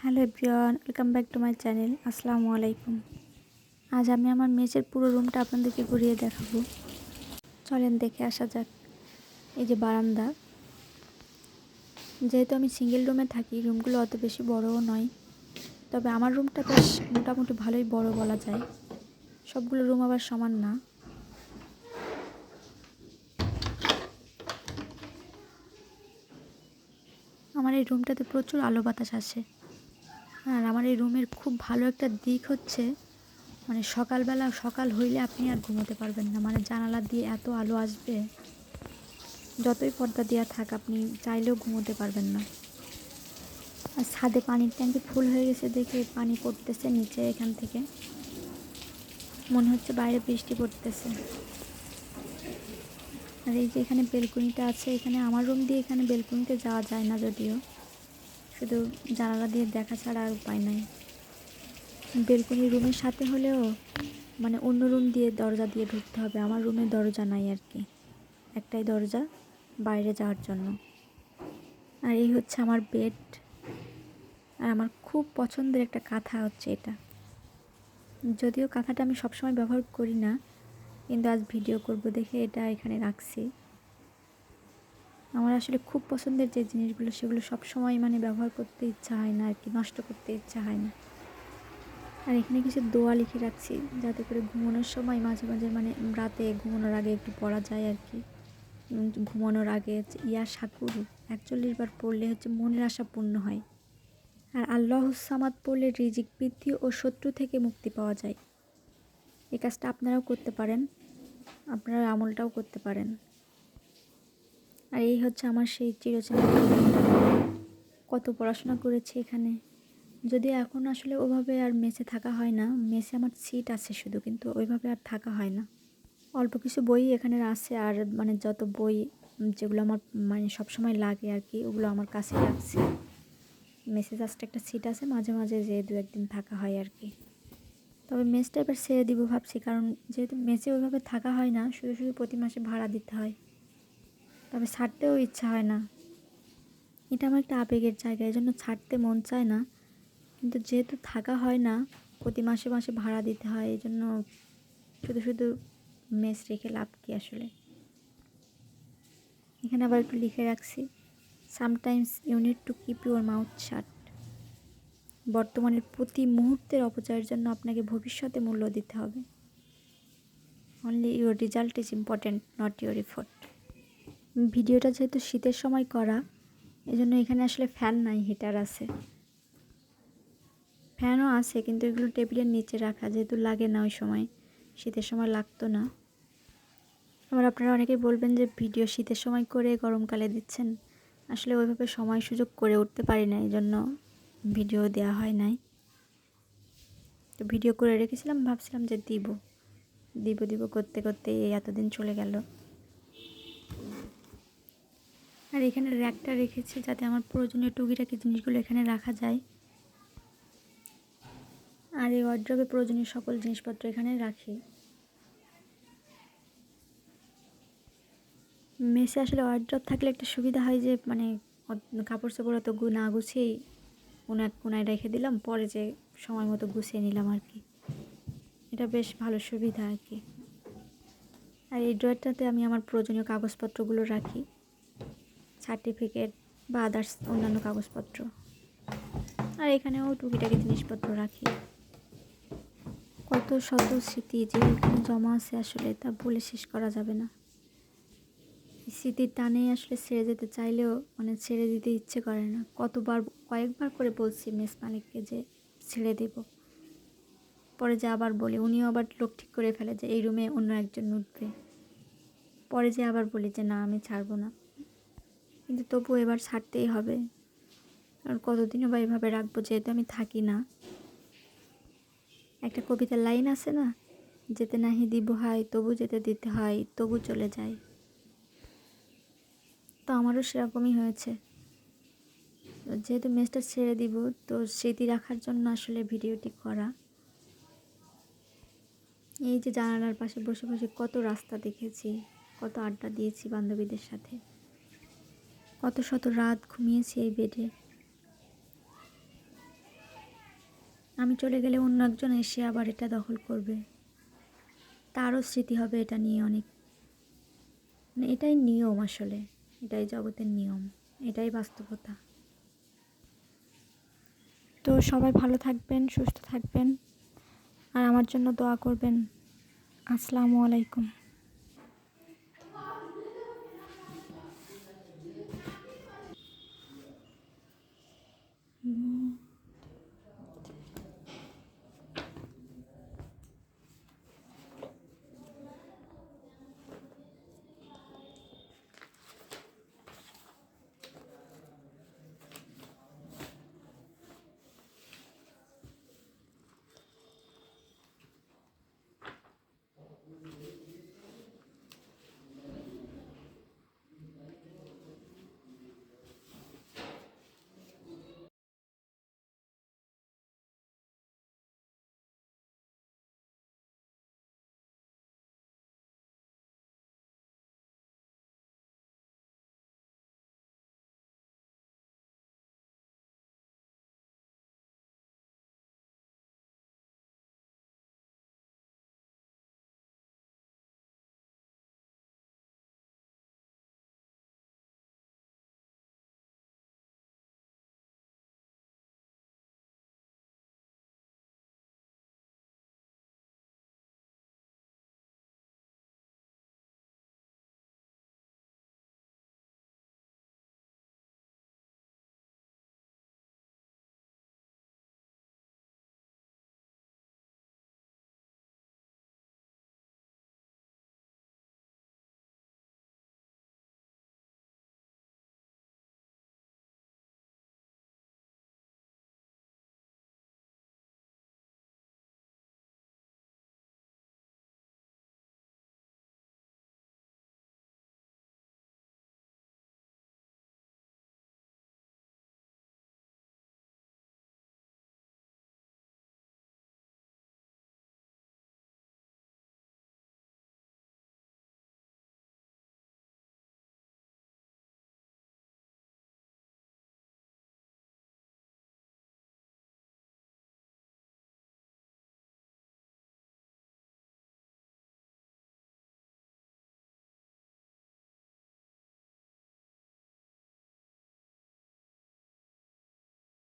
Hello everyone, welcome back to my channel. আসসালামু আলাইকুম। আজ আমি আমার মেসের পুরো রুমটা আপনাদেরকে ঘুরিয়ে দেখাবো। চলেন দেখে আসা যাক। এই যে বারান্দা, যেহেতু আমি সিঙ্গেল রুমে থাকি, রুমগুলো অত বেশি বড়ও নয়, তবে আমার রুমটা বেশ মোটামুটি ভালোই বড় বলা যায়। সবগুলো রুম আবার সমান না। আমার এই রুমটাতে প্রচুর আলো বাতাস আসে। আর আমার এই রুমের খুব ভালো একটা দিক হচ্ছে, সকালবেলা সকাল হইলে আপনি আর ঘুমোতে পারবেন না। জানালা দিয়ে এত আলো আসবে, যতই পর্দা দেওয়া থাক আপনি চাইলেও ঘুমোতে পারবেন না। আর ছাদে পানির ট্যাঙ্কি ফুল হয়ে গেছে দেখে পানি পড়তেছে নিচে, এখান থেকে মনে হচ্ছে বাইরে বৃষ্টি পড়তেছে। আর এই যে এখানে বেলকনিটা আছে, এখানে আমার রুম দিয়ে এখানে বেলকনিতে যাওয়া যায় না, যদিও শুধু জানালা দিয়ে দেখা ছাড়া আর উপায় নাই। বেলকনি রুমের সাথে হলেও অন্য রুম দিয়ে দরজা দিয়ে ঢুকতে হবে। আমার রুমে দরজা নাই আর কি, একটাই দরজা বাইরে যাওয়ার জন্য। আর এই হচ্ছে আমার বেড। আর আমার খুব পছন্দের একটা কাঁথা হচ্ছে এটা। যদিও কাঁথাটা আমি সবসময় ব্যবহার করি না, কিন্তু আজ ভিডিও করব দেখে এটা এখানে রাখছি। আমার আসলে খুব পছন্দের যে জিনিসগুলো, সেগুলো সবসময় ব্যবহার করতে ইচ্ছা হয় না আর কি, নষ্ট করতে ইচ্ছা হয় না। আর এখানে কিছু দোয়া লিখে রাখছি, যাতে করে ঘুমানোর সময় মাঝে মাঝে রাতে ঘুমানোর আগে একটু পড়া যায় আর কি। ঘুমানোর আগে ইয়া শাকুর 41 বার পড়লে মনের আশা পূর্ণ হয়। আর আল্লাহুস সামাদ পড়লে রিজিক বৃদ্ধি ও শত্রু থেকে মুক্তি পাওয়া যায়। এই কাজটা আপনারাও করতে পারেন, আপনারা আমলটাও করতে পারেন। আর এই হচ্ছে আমার সেই চিরচেনা, কত পড়াশোনা করেছি এখানে। যদিও এখন আসলে ওভাবে আর মেসে থাকা হয় না, মেসে আমার সিট আছে শুধু, কিন্তু ওইভাবে আর থাকা হয় না। অল্প কিছু বই এখানে আছে, আর যত বই যেগুলো আমার সবসময় লাগে আর কি, ওগুলো আমার কাছে রাখছি। মেসে জাস্ট একটা সিট আছে, মাঝে মাঝে যে 2-1 দিন থাকা হয় আর কি। তবে মেসটা এবার ছেড়ে দিব ভাবছি, কারণ যেহেতু মেসে ওইভাবে থাকা হয় না, শুধু শুধু প্রতি মাসে ভাড়া দিতে হয়। তবে ছাড়তেও ইচ্ছা হয় না, এটা আমার একটা আবেগের জায়গা, এই জন্য ছাড়তে মন চায় না। কিন্তু যেহেতু থাকা হয় না, প্রতি মাসে মাসে ভাড়া দিতে হয়, এই জন্য শুধু শুধু মেস রেখে লাভ কি আসলে। এখানে আবার একটু লিখে রাখছি, sometimes you need to keep your mouth shut. বর্তমানের প্রতি মুহূর্তের অপচয়ের জন্য আপনাকে ভবিষ্যতে মূল্য দিতে হবে। Only your result is important, not your effort. ভিডিওটা যেহেতু শীতের সময় করা, এজন্য এখানে আসলে ফ্যান নাই, হিটার আছে। ফ্যানও আছে, কিন্তু এগুলো টেবিলের নিচে রাখা, যেহেতু লাগে না ওই সময়, শীতের সময় লাগতো না। আবার আপনারা অনেকেই বলবেন যে ভিডিও শীতের সময় করে গরমকালে দিচ্ছেন। আসলে ওইভাবে সময় সুযোগ করে উঠতে পারি না, এই জন্য ভিডিও দেওয়া হয় নাই। তো ভিডিও করে রেখেছিলাম, ভাবছিলাম যে দিব দিব দিব করতে করতে এতদিন চলে গেল। আর এখানে র্যাকটা রেখেছি যাতে আমার প্রয়োজনীয় টুকিটাকি জিনিসগুলো এখানে রাখা যায়। আর এই ওয়ার্ড্রবে প্রয়োজনীয় সকল জিনিসপত্র এখানে রাখি। মেসে আসলে ওয়ার্ড্রব থাকলে একটা সুবিধা হয় যে কাপড় চোপড় অত না গুছিয়েই কোনো এক কোনায় রেখে দিলাম, পরে যে সময় মতো গুছিয়ে নিলাম আর কি। এটা বেশ ভালো সুবিধা আর কি। আর এই ড্রয়ারটাতে আমি আমার প্রয়োজনীয় কাগজপত্রগুলো রাখি, সার্টিফিকেট বা আদার্স অন্যান্য কাগজপত্র। আর এখানেও টুকিটাকি জিনিসপত্র রাখি। কত শত স্মৃতি যে এখানে জমা আছে, আসলে তা বলে শেষ করা যাবে না। স্মৃতির টানে আসলে ছেড়ে যেতে চাইলেও ছেড়ে দিতে ইচ্ছে করে না। কয়েকবার করে বলছি মেস মালিককে যে ছেড়ে দেব, পরে যে আবার বলি, উনিও আবার লোক ঠিক করে ফেলে যে এই রুমে অন্য একজন উঠবে। পরে যে আবার বলি যে না, আমি ছাড়বো না। কিন্তু তবুও এবার ছাড়তেই হবে, কারণ কতদিনও বা এভাবে রাখবো, যেহেতু আমি থাকি না। একটা কবিতার লাইন আছে না, যেতে নাহি দিব হাই, তবু যেতে দিতে হয়, তবু চলে যায়। তো আমারও সেরকমই হয়েছে। যেহেতু মেসটা ছেড়ে দিব, তো স্মৃতি রাখার জন্য আসলে ভিডিওটি করা। এই যে জানালার পাশে বসে বসে কত রাস্তা দেখেছি, কত আড্ডা দিয়েছি বান্ধবীদের সাথে, কত শত রাত ঘুমিয়েছি এই বেডে। আমি চলে গেলে অন্য একজন এসে আবার এটা দখল করবে, তারও স্মৃতি হবে এটা নিয়ে অনেক। মানে এটাই নিয়ম আসলে, এটাই জগতের নিয়ম, এটাই বাস্তবতা। তো সবাই ভালো থাকবেন, সুস্থ থাকবেন, আর আমার জন্য দোয়া করবেন। আসসালামু আলাইকুম।